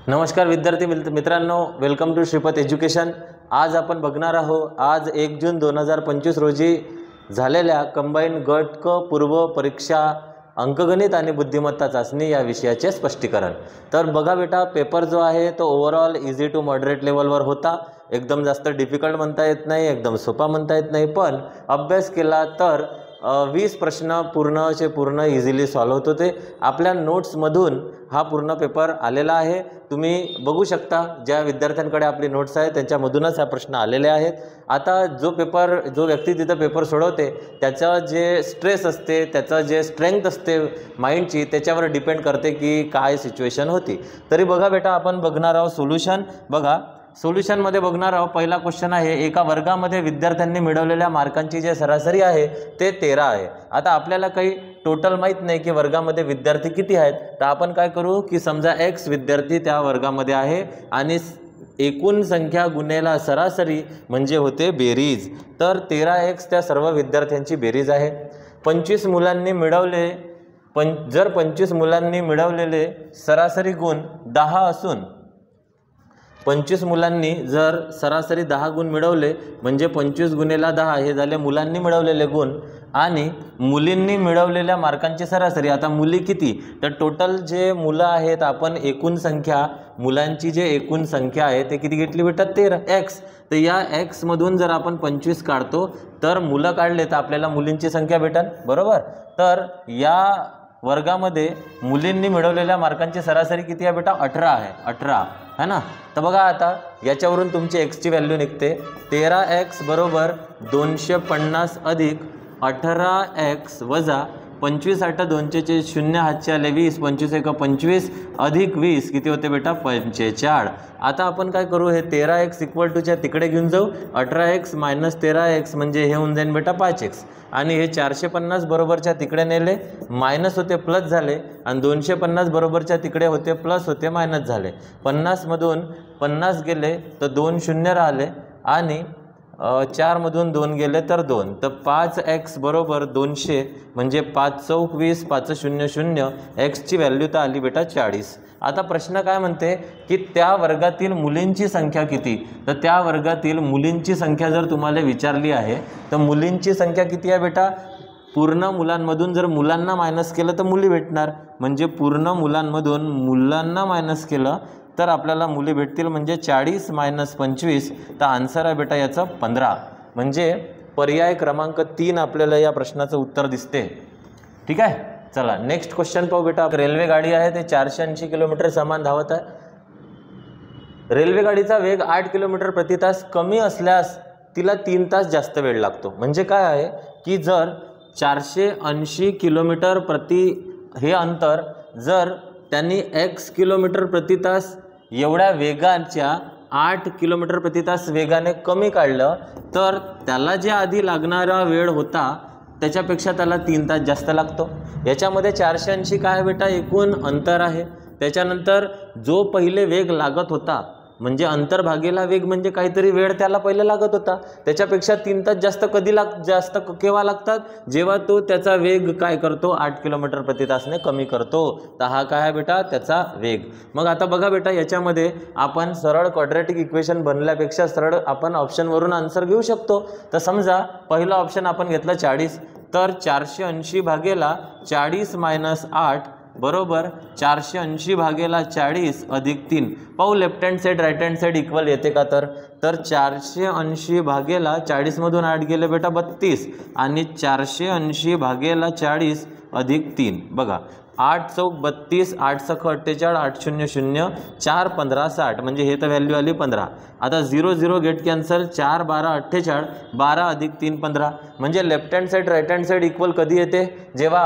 नमस्कार विद्यार्थी मित्रांनो, वेलकम टू श्रीपत एज्युकेशन। आज आपण बघणार आहोत आज 1 जून 2025 रोजी झालेल्या कंबाईंड गट क पूर्व परीक्षा अंकगणित आणि बुद्धिमत्ता चाचणी या विषयाचे स्पष्टीकरण। तर बघा बेटा, पेपर जो आहे तो ओव्हरऑल इझी टू मॉडरेट लेवलवर होता। एकदम जास्त डिफिकल्ट म्हणता येत नाही, एकदम सोपा म्हणता येत नाही, पण अभ्यास केला तर 20 प्रश्न पूर्ण इझिली सॉल्व होत होते। आपल्या नोट्समधून हा पूर्ण पेपर आलेला आहे, तुम्ही बघू शकता। ज्या विद्यार्थ्यांकडे आपली नोट्स आहे त्यांच्यामधूनच हा प्रश्न आलेले आहेत। आता जो व्यक्ती तिथं पेपर सोडवते त्याचं जे स्ट्रेस असते, त्याचं जे स्ट्रेंथ असते माइंडची, त्याच्यावर डिपेंड करते की काय सिच्युएशन होती। तरी बघा बेटा, आपण बघणार आहोत सोल्युशन। बघा, सोल्युशनमध्ये बघणार आहोत। पहिला क्वेश्चन आहे, एका वर्गामध्ये विद्यार्थ्यांनी मिळवलेल्या मार्कांची जे सरासरी आहे ते 13 आहे। आता आपल्याला काही टोटल माहीत नाही की वर्गामध्ये विद्यार्थी किती आहेत, तर आपण काय करू की समजा x विद्यार्थी त्या वर्गामध्ये आहे आणि एकूण संख्या गुणेला सरासरी म्हणजे होते बेरीज। तर 13x त्या सर्व विद्यार्थ्यांची बेरीज आहे। 25 मुलांनी मिळवले जर 25 मुलांनी मिळवलेले सरासरी गुण 10 असून 25 मुलांनी जर सरासरी 10 गुण मिळवले म्हणजे 25 गुणेला 10 हे झाले मुलांनी मिळवलेले गुण, आणि मुलींनी मिळवलेल्या मार्कांची सरासरी। आता मुली किती, तर टोटल जे मुलं आहेत, आपण एकूण संख्या मुलांची जे एकूण संख्या आहे ते किती घेतली बेटा, 13x। तर या x मधून जर आपण 25 काढतो तर मुलं काढले तर आपल्याला मुलींची संख्या भेटेल, बरोबर। तर या वर्गामध्ये मुलींनी मिळवलेल्या मार्कांची सरासरी किती आहे बेटा, 18 आहे, 18 है ना। तर बघा, आता याच्यावरून तुमची x ची व्हॅल्यू निघते। 13x बरोबर 250 अधिक 18x वजा 25 8 2 0 हातचे आले 20, 25 1 25 अधिक 20 किती होते बेटा, 45। आता आपण काय करू, हे 13x इक्वल टूच्या तिकडे घेऊन जाऊ। 18x मायनस 13x म्हणजे हे होऊन जाईल बेटा 5x, आणि हे 450 बरोबरच्या तिकडे नेले मायनस होते प्लस झाले, आणि 250 बरोबरच्या तिकडे होते प्लस होते मायनस झाले। 50 मधून 50 गेले तर 2 शून्य राहिले, आणि 4 मधून 2 गेले तर 2, तर 5x बरोबर 200 म्हणजे 5 चौक 20, 5 0 0, x ची व्हॅल्यू तर आली बेटा 40। आता प्रश्न काय म्हणते की त्या वर्गातील मुलींची संख्या किती, तर त्या वर्गातील मुलींची संख्या जर तुम्हाला विचारली आहे तर मुलींची संख्या किती आहे बेटा, पूर्ण मुलांमधून जर मुलांना मायनस केलं तर मुली भेटणार, म्हणजे पूर्ण मुलांमधून मुलांना मायनस केलं तर आपल्याला मुली भेटतील, म्हणजे 40 मायनस 25, तर आन्सर आहे बेटा याचं 15। म्हणजे पर्याय क्रमांक 3 आपल्याला या प्रश्नाचं उत्तर दिसते। ठीक आहे, चला नेक्स्ट क्वेश्चन पाहू बेटा। रेल्वे गाडी आहे ते 480 किलोमीटर समान धावत आहे। रेल्वे गाडीचा वेग 8 किलोमीटर प्रति तास कमी असल्यास तिला 3 तास जास्त वेळ लागतो। म्हणजे काय आहे की जर 480 किलोमीटर प्रति हे अंतर जर त्यांनी x किलोमीटर प्रति तास एवढ्या वेगाच्या 8 किलोमीटर प्रति तास वेगाने कमी काढलं तर त्याला जे आधी लागणारा वेळ होता त्याच्यापेक्षा त्याला 3 तास जास्त लागतो। याच्यामध्ये 480 काय बेटा, एकूण अंतर आहे। त्याच्यानंतर जो पहिले वेग लागत होता, म्हणजे अंतर भागेला वेग म्हणजे काहीतरी वेळ त्याला पहिले लागत होता, त्याच्यापेक्षा 3 तास जास्त जास्त केव्हा लागतात, जेव्हा तो त्याचा वेग काय करतो, 8 किलोमीटर प्रति तासने कमी करतो। तर हा काय आहे बेटा, त्याचा वेग। मग आता बघा बेटा, याच्यामध्ये आपण सरळ क्वाड्रॅटिक इक्वेशन बनल्यापेक्षा सरळ आपण ऑप्शनवरून आन्सर घेऊ शकतो। तर समजा पहिला ऑप्शन आपण घेतला 40, तर 480 भागेला 40 मायनस 8 बरोबर 480 भागेला 40 अधिक 3। पाहू left hand side right hand side equal येते का, तर 480 भागेला 40 मधून 8 गेले बेटा 32, आणि 480 भागेला 40 अधिक 3। बघा, 8 चौक 32, 8 सख 48, 8 0 0, 4 15 60, म्हणजे हे तर व्हॅल्यू आली 15। आता 0 0 गेट कॅन्सल, 4 12 48, 12 अधिक 3 15, म्हणजे left hand side right hand side equal कधी येते, जेव्हा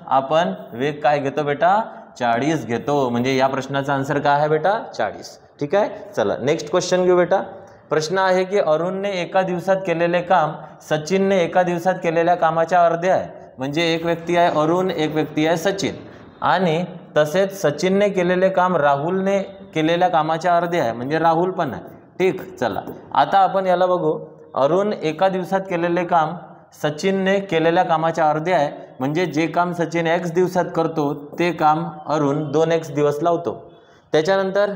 आपण वेग काय घेतो बेटा, 40 घेतो। म्हणजे या प्रश्नाचा आन्सर काय आहे बेटा, 40। ठीक आहे, चला नेक्स्ट क्वेश्चन घेऊ बेटा। प्रश्न आहे की अरुणने एका दिवसात केलेले काम सचिनने एका दिवसात केलेल्या कामाच्या अर्धे आहे। म्हणजे एक व्यक्ती आहे अरुण, एक व्यक्ती आहे सचिन, आणि तसेच सचिनने केलेले काम राहुलने केलेल्या कामाच्या अर्धे आहे, म्हणजे राहुल पण आहे। ठीक, चला आता आपण याला बघू। अरुण एका दिवसात केलेले काम सचिनने केलेल्या कामाच्या अर्धे आहे, म्हणजे जे काम सचिन x दिवसात करतो ते काम अरुण 2x दिवस लावतो। त्याच्यानंतर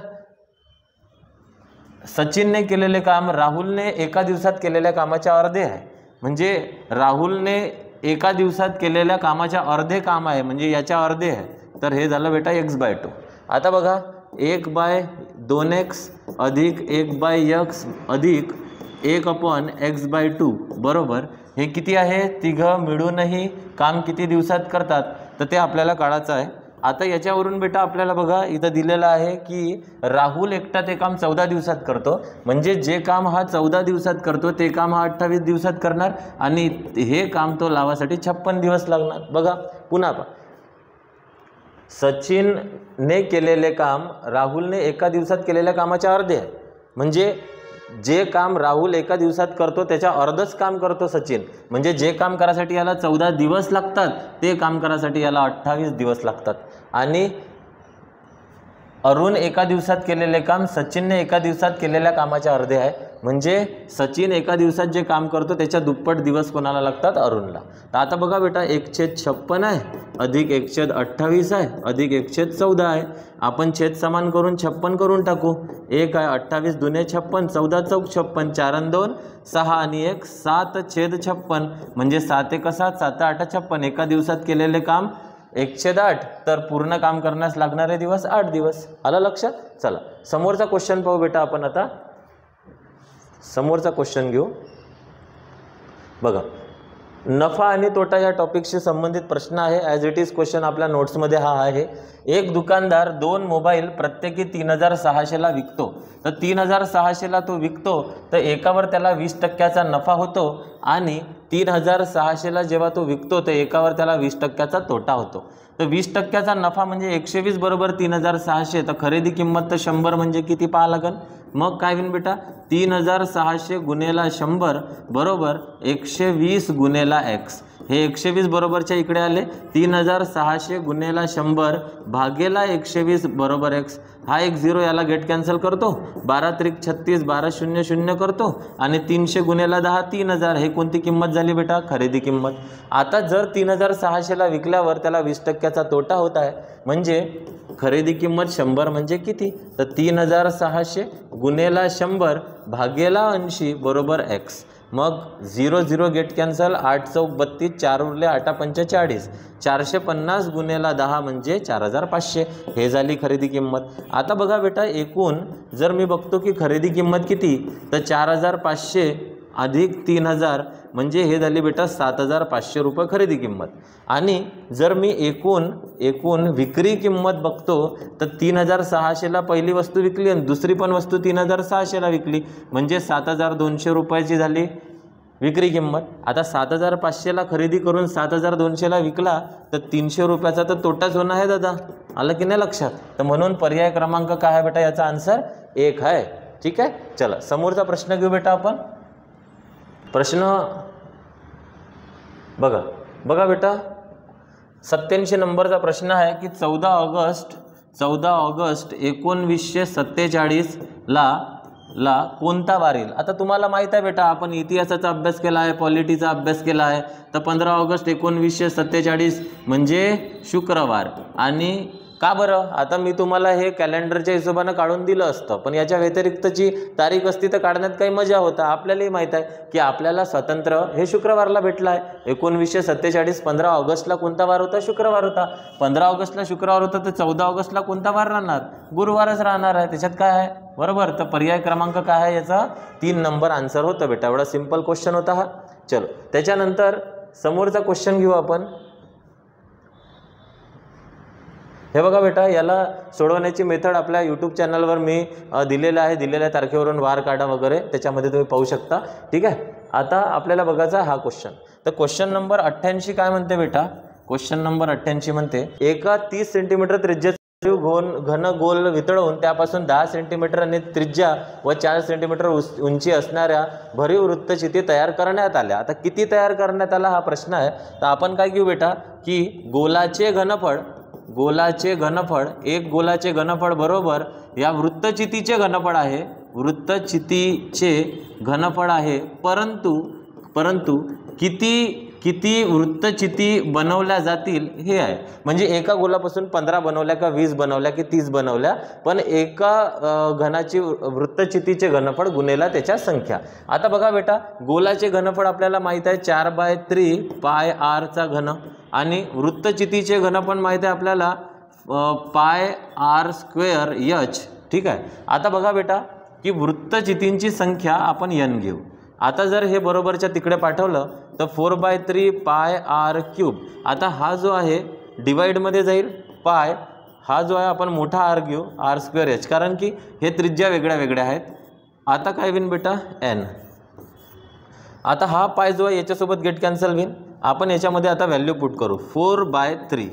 सचिनने केलेले काम राहुलने एका दिवसात केलेल्या कामाच्या अर्धे आहे, म्हणजे राहुलने एका दिवसात केलेल्या कामाच्या अर्धे काम आहे, म्हणजे याच्या अर्धे आहे, तर हे झालं बेटा x/2. आता बघा 1/2x अधिक 1/x अधिक 1/x/2 बरोबर हे किती आहे, तिघं मिळूनही काम किती दिवसात करतात, तर ते आपल्याला काढायचं आहे. आता याच्यावरून बेटा आपल्याला बघा इथं दिलेलं आहे की राहुल एकटा ते काम 14 दिवसात करतो, म्हणजे जे काम हा 14 दिवसात करतो ते काम हा 28 दिवसात करणार आणि हे काम तो लावासाठी 56 दिवस लागणार. बघा पुन्हा पहा, सचिनने केलेले काम राहुलने एका दिवसात केलेल्या कामाच्या अर्धे आहे, म्हणजे जे काम राहुल एका दिवसात करतो त्याच्या अर्धच काम करतो सचिन, म्हणजे जे काम करायसाठी याला 14 दिवस लागतात ते काम करायसाठी याला 28 दिवस लागतात. आणि अरुण एका दिवसात केलेले काम सचिनने एका दिवसात केलेल्या कामाच्या अर्धे आहे, म्हणजे सचिन एका दिवसात जे काम करतो त्याच्या दुप्पट दिवस कोणाला लागतात, अरुणला. तर आता बघा बेटा 1/56 आहे अधिक 1/28 आहे अधिक 1/14 आहे. आपण छेद समान करून 56 करून टाकू. 1 आहे 28 दुने 56, 14 चौक 56, 4 आणि 2 6 आणि 1 7/56, म्हणजे 7 1 7 7 8 56. एका दिवसात केलेले काम 1/8, तर पूर्ण काम करण्यास लागणारे दिवस 8 दिवस. आलं लक्षात. चला समोरचा क्वेश्चन पाहू बेटा आपण. आता समोरचा क्वेश्चन घेऊ. बघा नफा आणि तोटा या टॉपिकशी संबंधित प्रश्न आहे. ॲज इट इज क्वेश्चन आपल्या नोट्समध्ये हा आहे. एक दुकानदार 2 मोबाईल प्रत्येकी 3600ला विकतो, तर 3600ला तो विकतो तर एकावर त्याला 20% नफा होतो आणि 3600ला जेव्हा तो विकतो तर एकावर त्याला 20% तोटा होतो. तर 20% नफा म्हणजे 120 बरोबर 3600, तर खरेदी किंमत तर 100 म्हणजे किती पाहा लागेल. मग काय होईल बेटा 3600 गुणेला 100 बरोबर 120 गुणेला x. हे 120 बरोबरच्या इकडे आले. 3600 गुणेला 100 भागेला 120 बरोबर x. हा एक 0 याला गेट कॅन्सल करतो. 12 त्रिक 36 12 0 0 करतो आणि 300 गुणेला 10 3000. हे कोणती किंमत झाली बेटा, खरेदी किंमत. आता जर 3600ला विकल्यावर त्याला 20%चा तोटा होत आहे, म्हणजे खरेदी किंमत 100 म्हणजे किती, तर 3600 गुणेला 100 भागेला 80 बरोबर x. मग 0 0 गेट कॅन्सल. 8 चौक 32 4 उरले 8 पंच 40. 450 गुणेला 10 म्हणजे 4500. हे झाली खरेदी किंमत. आता बघा बेटा एकूण जर मी बघतो की खरेदी किंमत किती, तर 4500 अधिक 3000 म्हणजे हे झाली बेटा 7500 रुपये खरेदी किंमत. आणि जर मी एकूण विक्री किंमत बघतो तर 3600ला पहिली वस्तू विकली आणि दुसरी पण वस्तू 3600ला विकली, म्हणजे 7200 रुपयाची झाली विक्री किंमत. आता 7500ला खरेदी करून 7200ला विकला तर 300 रुपयाचा तर तोटाच होणार आहे दादा. आलं की नाही लक्षात. तर म्हणून पर्याय क्रमांक काय आहे बेटा, याचा आन्सर 1 आहे. ठीक आहे. चला समोरचा प्रश्न घेऊ बेटा आपण. प्रश्न बघा बेटा 87 नंबरचा प्रश्न आहे की 14 ऑगस्ट 1947 ला कोणता वार येईल. आता तुम्हाला माहीत आहे बेटा आपण इतिहासाचा अभ्यास केला आहे, पॉलिटीचा अभ्यास केला आहे, तर 15 ऑगस्ट 1947 म्हणजे शुक्रवार. आणि का बरं, आता मी तुम्हाला हे कॅलेंडरच्या हिशोबानं काढून दिलं असतं, पण याच्या व्यतिरिक्तची तारीख असती तर काढण्यात काही मजा होता. आपल्यालाही माहीत आहे की आपल्याला स्वातंत्र्य हे शुक्रवारला भेटलं आहे. 1947 15 ऑगस्टला कोणता वार होता, शुक्रवार होता. 15 ऑगस्टला शुक्रवार होता तर 14 ऑगस्टला कोणता वार राहणार, गुरुवारच राहणार आहे. त्याच्यात काय आहे बरोबर. तर पर्याय क्रमांक काय आहे याचा 3 नंबर आन्सर होतं बेटा. एवढा सिंपल क्वेश्चन होता हा. चलो त्याच्यानंतर समोरचा क्वेश्चन घेऊ आपण. हे बघा बेटा याला सोडवण्याची मेथड आपल्या यूट्यूब चॅनलवर मी दिलेलं आहे. दिलेल्या तारखेवरून वार काढा वगैरे त्याच्यामध्ये तुम्ही पाहू शकता. ठीक आहे. आता आपल्याला बघायचा हा क्वेश्चन. तर क्वेश्चन नंबर 88 काय म्हणते बेटा, क्वेश्चन नंबर 88 म्हणते एका 30 सेंटीमीटर त्रिज्याचा घन गोल वितळवून त्यापासून 10 सेंटीमीटर आणि त्रिज्या व 4 सेंटीमीटर उंची असणाऱ्या भरीव वृत्तचिती तयार करण्यात आल्या. आता किती तयार करण्यात आला हा प्रश्न आहे. तर आपण काय घेऊ बेटा की गोलाचे घनफळ एक गोलाचे घनफळ बरोबर या वृत्तचितीचे घनफळ आहे. वृत्तचितीचे घनफळ आहे, परंतु किती वृत्तचिती बनवल्या जातील हे आहे. म्हणजे एका गोलापासून 15 बनवल्या का 20 बनवल्या की 30 बनवल्या, पण एका घनाची वृत्तचितीचे घनफळ गुणेला त्याच्या संख्या. आता बघा बेटा, गोलाचे घनफळ आपल्याला माहित आहे 4/3 पाय आर चा घन, आणि वृत्तचितीचे घन पण माहित आहे आपल्याला पाय आर स्क्वेअर एच. ठीक आहे. आता बघा बेटा की वृत्तचितींची संख्या आपण n घेऊ. आता जर हे बरोबरच्या तिकडे पाठवलं तर 4/3 पाय आर क्यूब. आता हा जो आहे डिवाइडमध्ये जाईल, पाय हा जो आहे आपण मोठा आर घेऊ, आर स्क्वेअर एच, कारण की हे त्रिज्या वेगळ्या वेगळ्या आहेत. आता काय होईल बेटा n. आता हा पाय जो आहे याच्यासोबत गेट कॅन्सल होईल. आपण याच्यामध्ये आता व्हॅल्यू पुट करू 4/3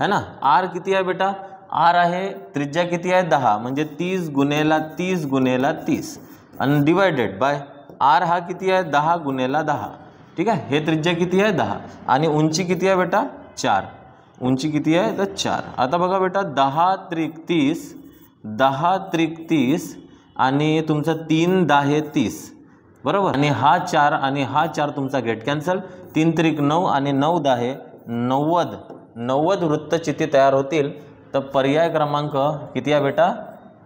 है ना. आर किती आहे बेटा, आर आहे त्रिज्या किती आहे 10, म्हणजे 30 गुणेला 30 गुणेला 30 आणि डिवायडेड बाय आर हा किती आहे 10 गुणेला 10. ठीक आहे. हे त्रिज्या किती आहे 10 आणि उंची किती आहे बेटा 4. उंची किती आहे तर 4. आता बघा बेटा 10 त्रिक 30, 10 त्रिक 30 आणि तुमचं 3 10 30 बरोबर. आणि हा 4 आणि हा 4 तुमचा गेट कॅन्सल. 3 त्रिक 9 आणि 9 10 90 वृत्तचिती तयार होतील. तर पर्याय क्रमांक किती आहे बेटा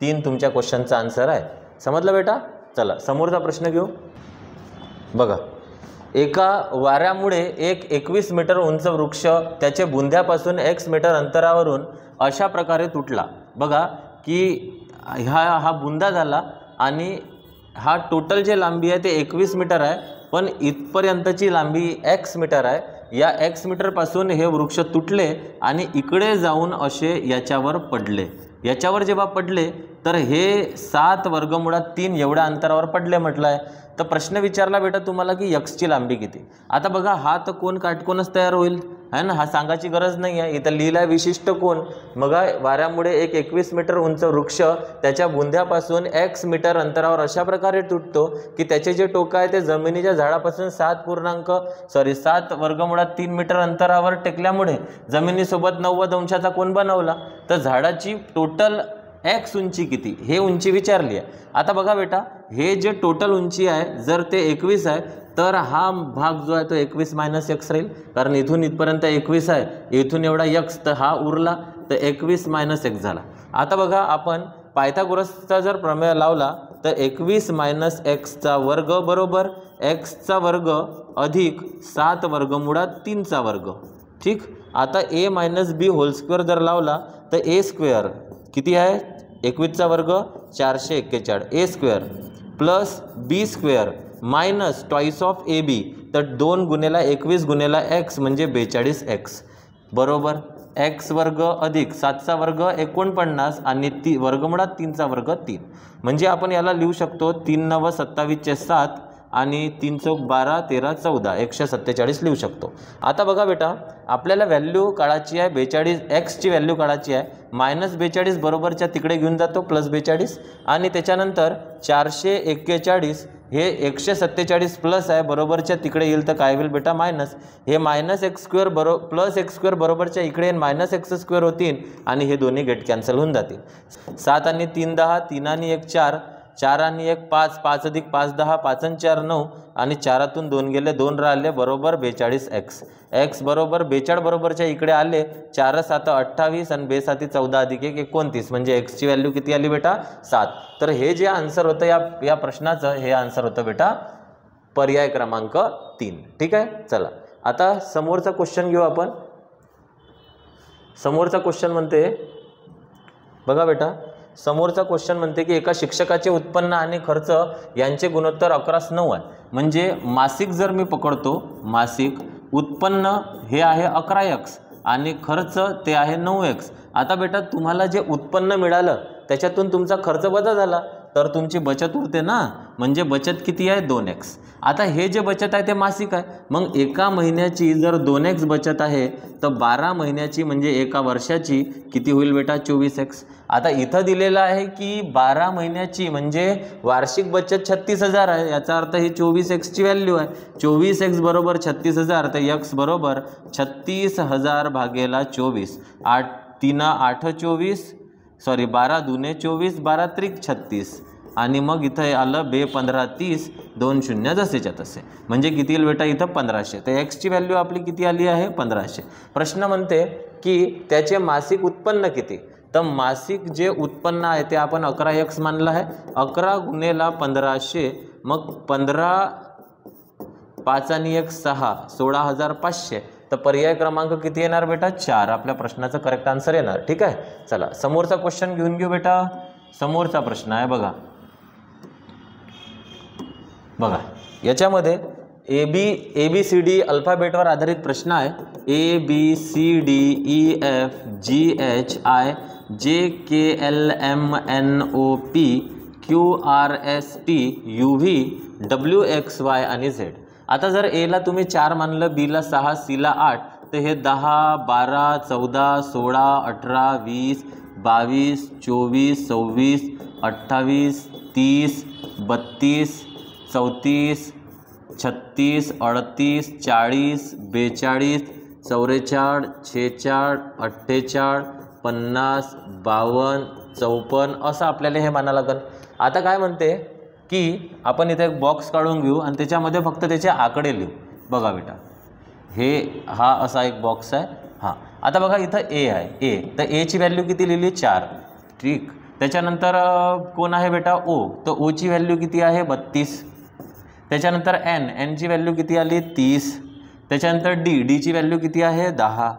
3 तुमच्या क्वेश्चनचा आन्सर आहे. समजलं बेटा. चला समोरचा प्रश्न घेऊ. बघा, एका वाऱ्यामुळे एक 21 मीटर उंच वृक्ष त्याचे बुंध्यापासून x मीटर अंतरावरून अशा प्रकारे तुटला. बघा की हा बुंदा झाला आणि हा टोटल जे लांबी आहे ते 21 मीटर आहे, पण इथपर्यंतची लांबी x मीटर आहे. या x मीटरपासून हे वृक्ष तुटले आणि इकडे जाऊन असे याच्यावर पडले. याच्यावर जेव्हा पडले तर हे 7 वर्गमुळात 3 एवढ्या अंतरावर पडले म्हटलं आहे. तर प्रश्न विचारला बेटा तुम्हाला की यक्सची लांबी किती. आता बघा हा तर कोण काटकोनच तयार होईल है ना, हा सांगायची गरज नाही आहे. इथं लिहिला आहे विशिष्ट कोण. मग वाऱ्यामुळे एक 21 मीटर उंच वृक्ष त्याच्या बुंध्यापासून x मीटर अंतरावर अशा प्रकारे तुटतो की त्याचे जे टोक आहे ते जमिनीच्या झाडापासून 7 वर्गमुळात 3 मीटर अंतरावर टेकल्यामुळे जमिनीसोबत 90 अंशाचा कोन बनवला. तर झाडाची टोटल x उंची किती हे उंची विचारली आहे. आता बघा बेटा, हे जे टोटल उंची आहे जर ते 21 आहे तर हा भाग जो आहे तो 21 - x राहील, कारण इथून इथपर्यंत 21 आहे, इथून एवढा x, तर हा उरला तर 21 - x झाला. आता बघा आपण पायथागोरसचा जर प्रमेय लावला तर 21 - x चा वर्ग बरोबर x चा वर्ग अधिक 7 वर्गमुळात 3 चा वर्ग. ठीक. आता a - b होल स्क्वेअर जर लावला तर a स्क्वेअर किती आहे 21 चा वर्ग 441 a square plus b square minus twice of a b, तर 2 गुणेला 21 गुणेला x म्हणजे 42x बरोबर x वर्ग अधिक 7 चा वर्ग 49 आणि वर्गमुळात 3 चा वर्ग 3. म्हणजे आपण याला लिहू शकतो 3 9 27 चे 7 आणि 3 चौक 12 13 14 147 लिहू शकतो. आता बघा बेटा, आपल्याला व्हॅल्यू काढायची आहे 42, x ची व्हॅल्यू काढायची आहे. -42 बरोबरच्या तिकडे घेऊन जातो +42 आणि त्याच्यानंतर 441 हे 147 प्लस आहे बरोबरच्या तिकडे येईल तर काय होईल बेटा मायनस. हे -x² प्लस x² बरोबरच्या इकडे -x² होतील आणि हे दोन्ही गेट कॅन्सल होऊन जातील. 7 आणि 3 10, 3 आणि 1 4, 4 आणि 1 5, 5 अधिक 5 10, 5 आणि 4 9 आणि 4तून 2 गेले 2 राहिले बरोबर 42x. x बरोबर 42 बरोबरच्या इकडे आले 4 7 28 आणि 2 7 14 अधिक 1 29, म्हणजे x ची व्हॅल्यू किती आली बेटा 7. तर हे जे आन्सर होतं या प्रश्नाचं हे आन्सर होतं बेटा पर्याय क्रमांक 3. ठीक आहे. चला आता समोरचा क्वेश्चन घेऊ आपण. समोरचा क्वेश्चन म्हणते बघा बेटा, समोरचा क्वेश्चन म्हणते की एका शिक्षकाचे उत्पन्न आणि खर्च यांचे गुणोत्तर 11:9 आहे. म्हणजे मासिक जर मी पकडतो, मासिक उत्पन्न हे आहे 11x आणि खर्च ते आहे 9x. आता बेटा तुम्हाला जे उत्पन्न मिळालं त्याच्यातून तुमचा खर्च वजा झाला तर तुमची बचत उरते ना, म्हणजे बचत किती आहे 2x. आता हे जे बचत आहे ते मासिक आहे. मग एका महिन्याची जर 2x बचत आहे तर 12 महिन्याची म्हणजे एका वर्षाची किती होईल बेटा 24x. आता इथं दिलेलं आहे की 12 महिन्याची म्हणजे वार्षिक बचत 36,000 आहे. याचा अर्थ ही 24x ची व्हॅल्यू आहे. 24x बरोबर 36,000 तर x बरोबर 36,000 भागेला 24. 8 3 8 24 12 2 24 12 त्रिक 36 आणि मग इथं आलं बे 15 30 2 शून्य जसेच्या तसे, म्हणजे किती येईल बेटा इथं 1500. तर एक्सची व्हॅल्यू आपली किती आली आहे 1500. प्रश्न म्हणते की त्याचे मासिक उत्पन्न किती. तर मासिक जे उत्पन्न आहे ते आपण 11x मानलं आहे. 11 गुणेला 1500, मग 15 5 आणि 1 6 16,500. तर पर्याय क्रमांक किती येणार बेटा 4. आपल्या प्रश्नाचं करेक्ट आन्सर येणार. ठीक आहे. चला समोरचा क्वेश्चन घेऊन घेऊ बेटा. समोरचा प्रश्न आहे बघा. याच्यामध्ये ABCD अल्फाबेटवर आधारित प्रश्न आहे. ABCDEFGHIJKLMNOPQRSTUVWXY आणि Z. आता जर एला तुम्ही 4 मानलं, बीला 6, सीला 8, तर हे 10 12 14 16 18 20 22 24 26 28 30 32 34 36 38 40 42 44 46 48 50 52 54 असं आपल्याला हे मानावं लागेल. आता काय म्हणते की आपण इथे एक बॉक्स काढून घेऊ आणि त्याच्यामध्ये फक्त त्याचे आकडे लिहू. बघा बेटा, हा असा एक बॉक्स आहे. आता बघा इथं ए आहे. तर एची व्हॅल्यू किती लिहिली 4. ठीक. त्याच्यानंतर कोण आहे बेटा ओ. तर ओची व्हॅल्यू किती आहे 32. त्याच्यानंतर एनची व्हॅल्यू किती आली 30. त्याच्यानंतर डीची व्हॅल्यू किती आहे 10.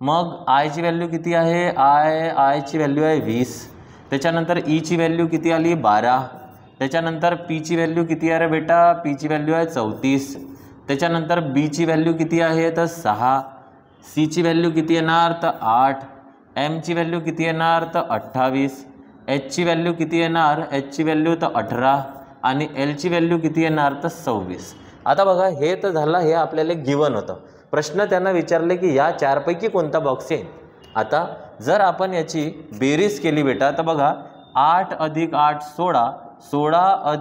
मग आयची व्हॅल्यू किती आहे आयची व्हॅल्यू आहे 20. त्याच्यानंतर ईची व्हॅल्यू किती आली 12. त्याच्यानंतर पीची व्हॅल्यू किती आहे बेटा पीची व्हॅल्यू आहे 34. त्याच्यानंतर बीची व्हॅल्यू किती आहे तर 6. सीची व्हॅल्यू किती येणार तर 8. एमची व्हॅल्यू किती येणार तर 28. एचची व्हॅल्यू किती येणार एचची व्हॅल्यू तर 18. आणि एलची व्हॅल्यू किती येणार तर 26. आता बघा हे तर झालं, हे आपल्याला गिवन होतं. प्रश्न त्यांना विचारले की या 4 पैकी कोणता बॉक्स येईल. आता जर आपण याची बेरीज केली बेटा तर बघा 8 + 8 16, 16 +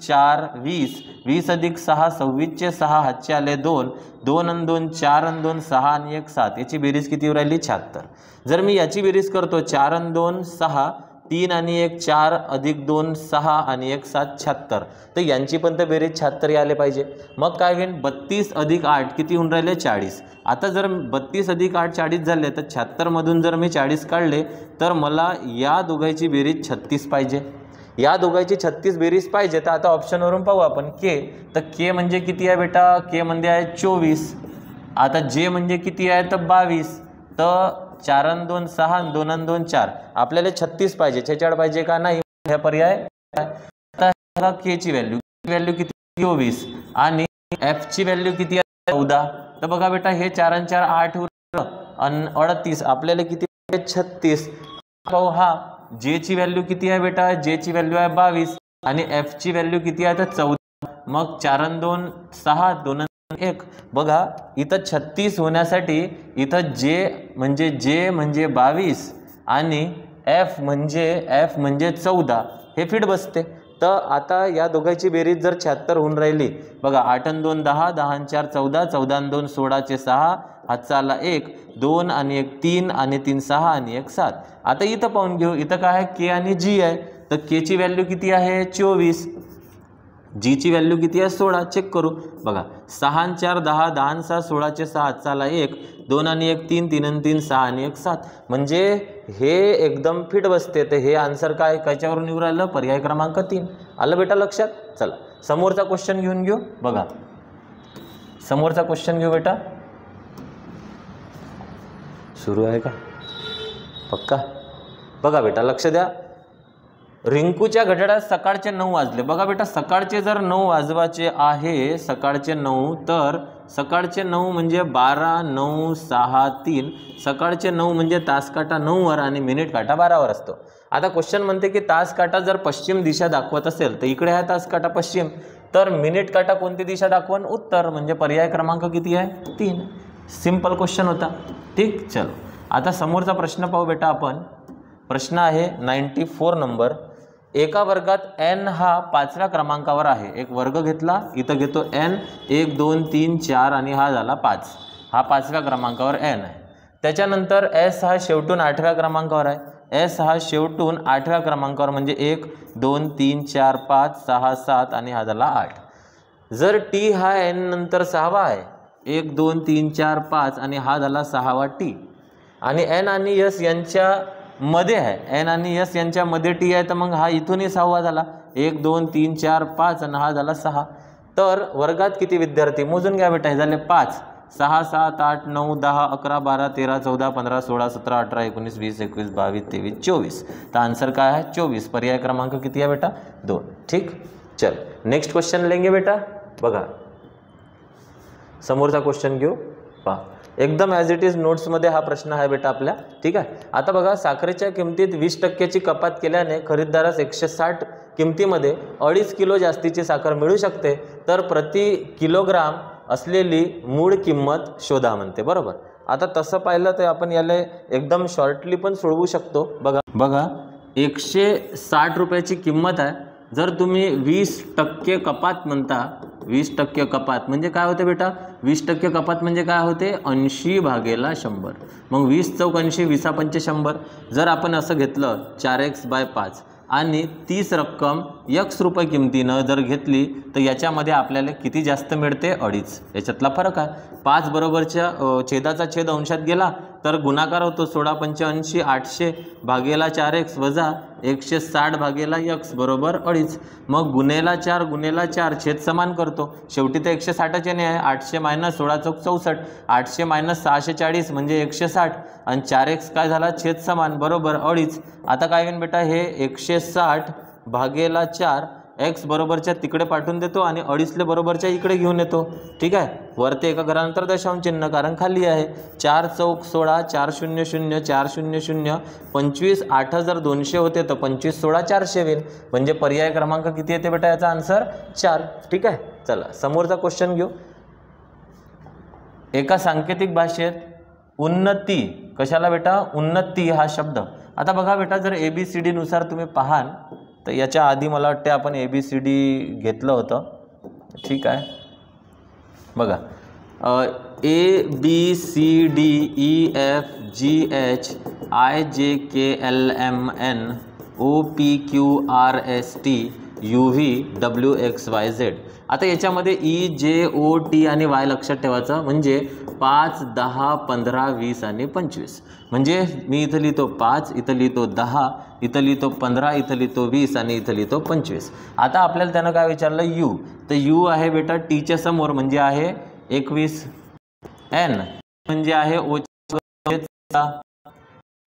4 20, 20 + 6 26चे 6 हातचे आले 2, 2 आणि 2 4 आणि 2 6 आणि 1 7. याची बेरीज किती राहिली 76. जर मी याची बेरीज करतो 4 आणि 2 6, 3 आणि 1 4 + 2 6 आणि 1 7 76. तर यांची पण तर बेरीज 76 यायला पाहिजे. मग काय होईल 32 + 8 किती होऊन राहिले 40. आता जर 32 + 8 40 झाले तर 76 मधून जर मी 40 काढले तर मला या दोघांची बेरीज 36 पाहिजे. या दोघांची 36 बेरीज पाहिजे. तर आता ऑप्शनवरून पाहू आपण के. तर के म्हणजे किती आहे बेटा के म्हणजे आहे 24. आता जे म्हणजे किती आहे तर 22. तर 4 आणि 2 6 आणि 2 आणि 2 4. आपल्याला 36 पाहिजे. 46 पाहिजे का नाही हे पर्याय. आता केची व्हॅल्यू किती 24 आणि एफची व्हॅल्यू किती आहे 14. तर बघा बेटा हे 4 आणि 4 8 आणि 38. आपल्याला किती 36. पाहू हा जेची व्हॅल्यू किती आहे बेटा जेची व्हॅल्यू आहे 22 आणि एफची व्हॅल्यू किती आहे तर 14. मग 4 आणि 2 6 2 आणि 1. बघा इथं 36 होण्यासाठी इथं जे म्हणजे 22 आणि एफ म्हणजे 14 हे फिट बसते. तर आता या दोघांची बेरीज जर 76 होऊन राहिली. बघा 8 आणि 2 10, 10 आणि 4 14, 14 आणि 2 16चे 6 हातचा आला 1, 2 आणि 1 3 आणि 3 6 आणि 1 7. आता इथं पाहून घेऊ. इथं काय आहे के आणि जी आहे. तर केची व्हॅल्यू किती आहे 24. जीची व्हॅल्यू किती आहे 16. चेक करू. बघा 6 आणि 4 10, 10 आणि 6 16चे 6 हातचा आला 1, 2 आणि 1 3, 3 आणि 3 6 आणि 1 7. म्हणजे हे एकदम फिट बसते. तर हे आन्सर काय कायच्यावरून येऊ राहिलं पर्याय क्रमांक 3. आलं बेटा लक्षात. चला समोरचा क्वेश्चन घेऊन घेऊ. बघा समोरचा क्वेश्चन घेऊ बेटा. सुरू आहे का पक्का. बघा बेटा लक्ष द्या. रिंकूच्या घड्याळात सकाळचे 9 वाजले. बघा बेटा सकाळचे जर 9 वाजवायचे आहे सकाळचे 9 तर सकाळचे 9 म्हणजे 12 9 6 3. सकाळचे 9 म्हणजे तास काटा 9 वर आणि मिनिट काटा 12 वर असतो. आता क्वेश्चन म्हणते की तास काटा जर पश्चिम दिशा दाखवत असेल तर इकडे आहे तास काटा पश्चिम. तर मिनिट काटा कोणती दिशा दाखवून उत्तर. म्हणजे पर्याय क्रमांक किती आहे 3. सिंपल क्वेश्चन होता. ठीक. चलो आता समोरचा प्रश्न पाहू बेटा आपण. प्रश्न आहे 94 नंबर. एका वर्गात n हा 5व्या क्रमांकावर आहे. एक वर्ग घेतला. इथं घेतो n 1 2 3 4 आणि हा झाला 5. हा 5व्या क्रमांकावर n आहे. त्याच्यानंतर s हा शेवटून 8व्या क्रमांकावर आहे. एस हा शेवटून 8व्या क्रमांकावर म्हणजे 1 2 3 4 5 6 7 आणि हा झाला 8. जर टी हा एन नंतर 6वा आहे, 1 2 3 4 5 आणि हा झाला 6वा टी, आणि एन आणि एस यांच्या मध्ये आहे, एन आणि एस यांच्या मध्ये टी आहे, तर मग हा इथूनही 6वा झाला, 1 2 3 4 5 आणि हा झाला 6. तर वर्गात किती विद्यार्थी मोजून घ्या बेटा, हे झाले 5, 6 7 8 9 10 11 12 13 14 15 16 17 18 19 20 21 22 23 24. तर आंसर काय आहे 24. पर्याय क्रमांक किती आहे बेटा 2. ठीक, चल नेक्स्ट क्वेश्चन लेंगे बेटा. बघा समोरचा क्वेश्चन घेऊ, पहा एकदम ॲज इट इज नोट्समध्ये हा प्रश्न आहे बेटा आपल्या. ठीक आहे, आता बघा साखरेच्या किमतीत 20% कपात केल्याने खरीददारास 160 किमतीमध्ये 2.5 किलो जास्तीची साखर मिळू शकते, तर प्रति किलोग्राम असलेली मूळ किंमत शोधा म्हणते. बरोबर, आता तसं पाहिलं तर आपण याला एकदम शॉर्टली पण सोडवू शकतो. बघा 160 रुपयाची किंमत आहे, जर तुम्ही 20% कपात म्हणता, 20% कपात म्हणजे काय होते बेटा, 20% कपात म्हणजे काय होते 80/100. मग 20 चौक 80, 20 पंचे 100. जर आपण असं घेतलं 4x/5 आणि 30 रक्कम x रुपये किमतीनं जर घेतली, तर याच्यामध्ये आपल्याला किती जास्त मिळते 2.5. याच्यातला फरक आहे. 5 बरोबरच्या छेदाचा छेद अंशात गेला तर गुणाकार होतो, 16 पंचे 80, 800/4x वजा 160/x बरोबर 2.5. मग गुणेला 4 गुणेला 4 छेद समान करतो, शेवटी तर 160चे नाही आहे, 800 - 16 चौक 64, 800 - 640 म्हणजे 160 आणि 4x काय झाला छेद समान बरोबर 2.5. आता काय होईल बेटा, हे 160/4 x बरोबरच्या तिकडे पाठवून देतो आणि 2.5 बरोबरच्या इकडे घेऊन येतो. ठीक आहे, वरती एका घरानंतर दशांश चिन्ह कारण खाली आहे. 4 चौक 16, 4 0 0 4 0 0 25, 8200 होते, तर 25 16 400 होईल. म्हणजे पर्याय क्रमांक किती येते बेटा, याचा आन्सर 4. ठीक आहे, चला समोरचा क्वेश्चन घेऊ. एका सांकेतिक भाषेत उन्नती, कशाला बेटा उन्नती हा शब्द. आता बघा बेटा, जर ABCD नुसार तुम्ही पाहाल तर याच्या आधी मला वाटते आपण ABCD घेतलं होतं. ठीक आहे, बघा ABCDEFGHIJKLMNOPQRSTUVWXYZ. आता याच्यामध्ये EJOT आणि Y लक्षात ठेवायचं, म्हणजे 5 10 15 20 आणि 25. म्हणजे मी इथं लिहितो 5, इथं लिहितो 10, इथं लिहितो 15, इथं लिहितो 20 आणि इथं लिहितो 25. आता आपल्याला त्यानं काय विचारलं U, तर U आहे बेटा टीच्या समोर म्हणजे आहे 21, N म्हणजे आहे O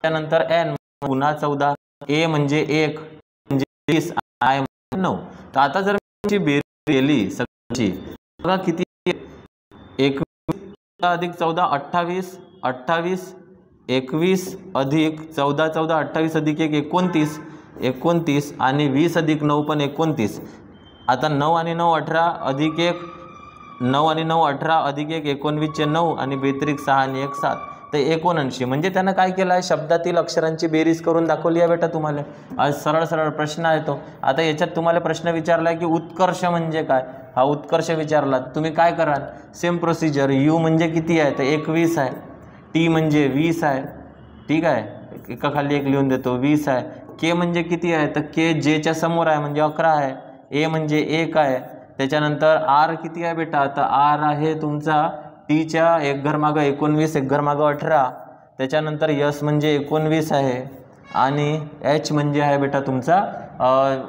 त्यानंतर N पुन्हा 14, A म्हणजे 1 म्हणजे 20, I म्हणजे 9. तर आता जर मी बेरीज केली सगळ्यांची, बघा किती 21 अधिक 14 28, 28 21 अधिक 14 14 28 अधिक 1 29, 29 आणि 20 अधिक 9 पण 29. आता 9 आणि 9 18 अधिक 1, 9 आणि 9 18 अधिक 1 19चे 9 आणि 6 आणि 1 7, तर 79. म्हणजे त्यानं काय केलं आहे, शब्दातील अक्षरांची बेरीज करून दाखवली आहे बेटा तुम्हाला. आज सरळ सरळ प्रश्न आहे तो. आता याच्यात तुम्हाला प्रश्न विचारला आहे की उत्कर्ष म्हणजे काय, हा उत्कर्ष विचारला, तुम्ही काय कराल, सेम प्रोसिजर. U म्हणजे किती आहे तर 21 आहे, T म्हणजे 20 आहे. ठीक आहे, एका खाली एक लिहून देतो 20 आहे. K म्हणजे किती आहे तर K Jच्या समोर आहे म्हणजे 11 आहे. A म्हणजे 1 आहे. त्याच्यानंतर R किती आहे बेटा, तर R आहे तुमचा टीच्या एक घर मागं 19, एक घर मागं 18. त्याच्यानंतर S म्हणजे 19 आहे आणि H म्हणजे आहे बेटा तुमचा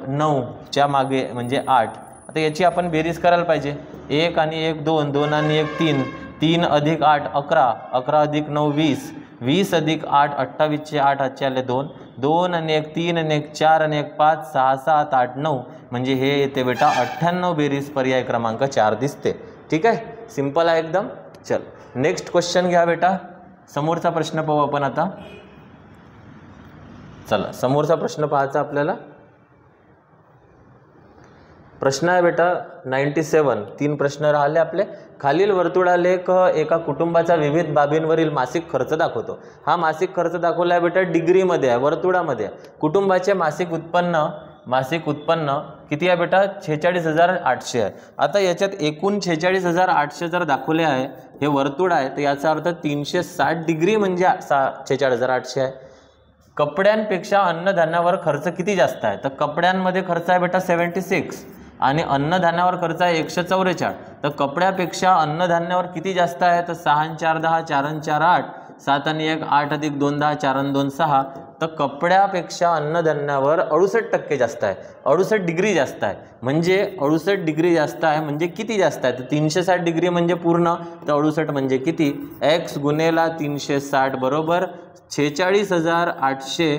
9च्या मागे म्हणजे 8. आता याची आपण बेरीज करायला पाहिजे. 1 आणि 1 2, 2 आणि 1 3, 3 अधिक 8 11, 11 अधिक 9 20, 20 अधिक 8 28चे 8 हातचे आले 2, 2 आणि 1 3 आणि 1 4 आणि 1 5 6 7 8 9, म्हणजे हे येते बेटा 98. बेरीज पर्याय क्रमांक 4 दिसते. ठीक आहे, सिंपल आहे एकदम. चल नेक्स्ट क्वेश्चन घ्या बेटा. समोरचा प्रश्न पाहू आपण आता. चला समोरचा प्रश्न पाहायचा आपल्याला. प्रश्न आहे बेटा 97. 3 प्रश्न राहिले आपले. खालील वर्तुळालेख एका कुटुंबाचा विविध बाबींवरील मासिक खर्च दाखवतो. हा मासिक खर्च दाखवला आहे बेटा डिग्रीमध्ये आहे, वर्तुळामध्ये. कुटुंबाचे मासिक उत्पन्न किती आहे बेटा 46,800 आहे. आता याच्यात एकूण 46,800 जर दाखवले आहे, हे वर्तुळ आहे, तर याचा अर्थ 360 डिग्री म्हणजे 46,800 आहे. कपड्यांपेक्षा अन्नधान्यावर खर्च किती जास्त आहे? तर कपड्यांमध्ये खर्च आहे बेटा 76 आणि अन्नधान्यावर खर्च आहे 144. तर कपड्यापेक्षा अन्नधान्यावर किती जास्त आहे? तर 6 आणि 4 10, 4 आणि 4 8, 7 आणि 1 8 अधिक 2 10, 4 आणि 2 6. तर कपड्यापेक्षा अन्नधान्यावर 68% जास्त आहे, 68 डिग्री जास्त आहे. म्हणजे 68 डिग्री जास्त आहे म्हणजे किती जास्त आहे? तर 360 डिग्री म्हणजे पूर्ण, तर 68 म्हणजे किती? x गुणेला 360 बरोबर 46,800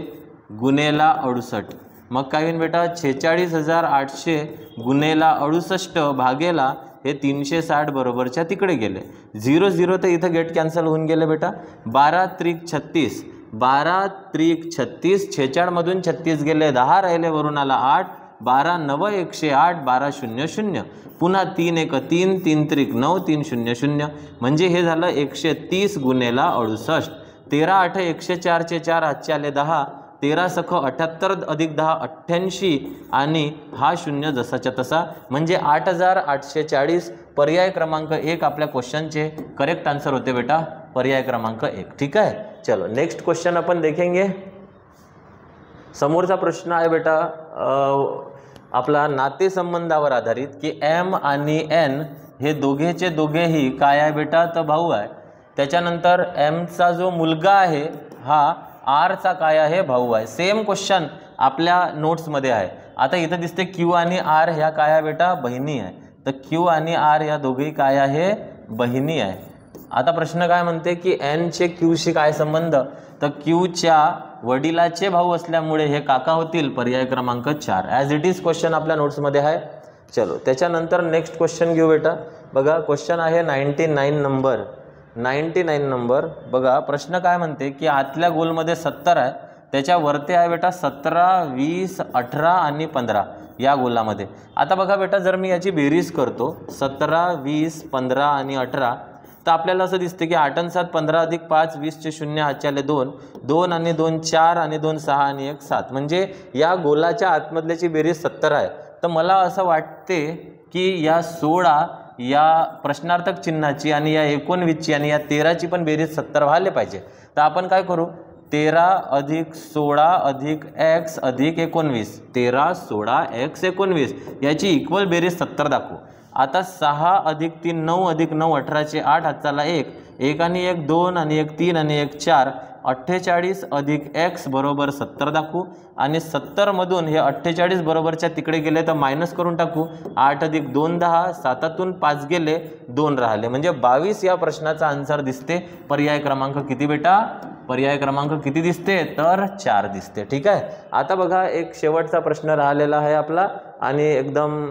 गुणेला 68. मग काय होईल बेटा? 46,800 गुणेला 68 भागेला हे 360 बरोबरच्या तिकडे गेले. 0 0 तर इथं गेट कॅन्सल होऊन गेले बेटा. 12 त्रिक 36, 12 त्रिक 36, 46 मधून 36 गेले, 10 राहिले, वरून आला 8, 12 9 108, 12 0 0, पुन्हा 3 1 3, 3 त्रिक 9, 3 0 0, म्हणजे हे झालं 130 गुणेला 68. 13 8 104 चे 4 हातचे आले 10, 13 सख 78 अधिक 10 88 आणि हा शून्य जसाच्या तसा, म्हणजे 8840. पर्याय क्रमांक 1 आपल्या क्वेश्चनचे करेक्ट आंसर होते बेटा, पर्याय क्रमांक 1. ठीक आहे. चलो नेक्स्ट क्वेश्चन अपन देखेंगे. समोरचा प्रश्न आहे बेटा आपला नातेसंबंधावर आधारित की एम आणि एन हे दोघेचे दोघेही काय आहे बेटा? तर भाऊ आहे. त्याच्यानंतर एमचा जो मुलगा आहे हा आरचा काय आहे? भाऊ आहे. सेम क्वेश्चन आपल्या नोट्समध्ये आहे. आता इथं दिसते क्यू आणि आर ह्या काय आहे बेटा? बहिणी आहे. तर क्यू आणि आर या दोघेही काय आहे? बहिणी आहे. आता प्रश्न काय म्हणते की एनचे क्यूशी काय संबंध? तर क्यूच्या वडिलाचे भाऊ असल्यामुळे हे काका होतील, पर्याय क्रमांक 4. ॲज इट इज क्वेश्चन आपल्या नोट्समध्ये आहे. चलो त्याच्यानंतर नेक्स्ट क्वेश्चन घेऊ बेटा. बघा क्वेश्चन आहे 99 नंबर. 99 नंबर बघा. प्रश्न काय म्हणते की आतल्या गोलमध्ये 70 आहे, त्याच्या वरती आहे बेटा 17 20 18 आणि 15 या गोलामध्ये. आता बघा बेटा जर मी याची बेरीज करतो 17 20 15 आणि 18, तर आपल्याला असं दिसते की 8 आणि 7 15 अधिक 5 20 चे 0 हातचे आले 2, 2 आणि 2 4 आणि 2 6 आणि 1 7, म्हणजे या गोलाच्या आतमधल्याची बेरीज 70 आहे. तर मला असं वाटते की या 16 या प्रश्नार्थक चिन्हाची आणि या 19ची आणि या 13ची पण बेरीज 70 व्हायला पाहिजे. तर आपण काय करू? 13 अधिक 16 अधिक x अधिक 19, 13 16 x 19 याची इक्वल बेरीज 70 दाखवू. आता 6 अधिक 3 9 अधिक 9 18चे 8 हाताला 1, 1 आणि 1 2 आणि 1 3 आणि 1 4, 48 अधिक x बरोबर 70 दाखवू. आणि 70 मधून हे 48 बरोबरच्या तिकडे गेले तर मायनस करून टाकू. 8 अधिक 2 10, 7तून 5 गेले 2 राहिले, म्हणजे 22 या प्रश्नाचा आन्सर दिसते. पर्याय क्रमांक किती बेटा? पर्याय क्रमांक किती दिसते? तर 4 दिसते. ठीक आहे. आता बघा एक शेवटचा प्रश्न राहिलेला आहे आपला आणि एकदम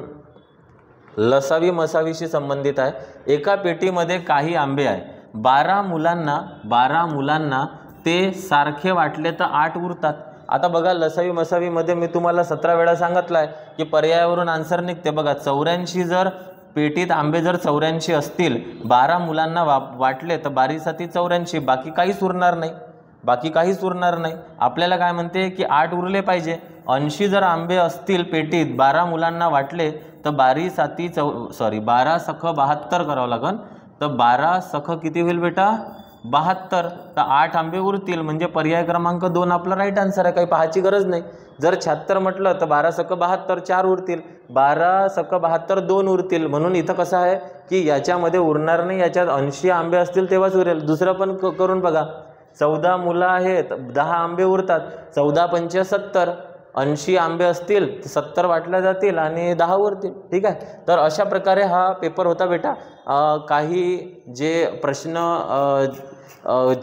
लसावी मसावीशी संबंधित आहे. एका पेटीमध्ये काही आंबे आहे. 12 मुलांना ते सारखे वाटले तर 8 उरतात. आता बघा लसावी मसावीमध्ये मी तुम्हाला 17 वेळा सांगितलं आहे की पर्यायावरून आन्सर निघते. बघा 84 जर पेटीत आंबे जर 84 असतील, 12 मुलांना वाटले तर 12 7 84, बाकी काहीच उरणार नाही. आपल्याला काय म्हणते की 8 उरले पाहिजे. 80 जर आंबे असतील पेटीत, 12 मुलांना वाटले तर 12 सख 72 करावं लागेल. तर 12 सख किती होईल बेटा? 72. तर 8 आंबे उरतील, म्हणजे पर्याय क्रमांक 2 आपला राईट आन्सर आहे. काही पाहायची गरज नाही. जर 76 म्हटलं तर 12 सख 72 4 उरतील, 12 सख 72 2 उरतील. म्हणून इथं कसं आहे की याच्यामध्ये उरणार नाही, याच्यात 80 आंबे असतील तेव्हाच उरेल. दुसरं पण करून बघा. 14 मुलं आहेत, 10 आंबे उरतात. 14 पंचे 70, 80 आंबे असतील 70 वाटल्या जातील आणि 10 उरतील. ठीक आहे. तर अशा प्रकारे हा पेपर होता बेटा. काही जे प्रश्न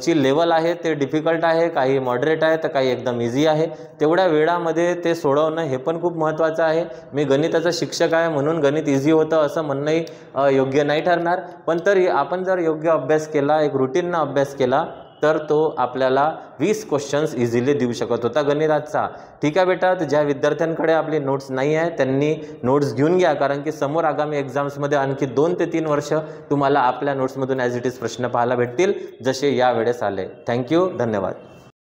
ची लेवल आहे ते डिफिकल्ट आहे, काही मॉडरेट आहे तर काही एकदम इझी आहे. तेवढ्या वेळामध्ये ते सोडवणं हे पण खूप महत्त्वाचं आहे. मी गणिताचा शिक्षक आहे म्हणून गणित इझी होतं असं म्हणणंही योग्य नाही ठरणार. पण तरी आपण जर योग्य अभ्यास केला, एक रुटीननं अभ्यास केला तर तो आपल्याला 20 क्वेश्चन्स इझिली देऊ शकत होता गणिताचा. ठीक आहे बेटा. तर ज्या विद्यार्थ्यांकडे आपली नोट्स नाही आहे त्यांनी नोट्स घेऊन घ्या, कारण की समोर आगामी एक्झाम्समध्ये आणखी 2 ते 3 वर्ष तुम्हाला आपल्या नोट्समधून ॲज इट इज प्रश्न पाहायला भेटतील जसे या वेळेस आले. थँक्यू. धन्यवाद.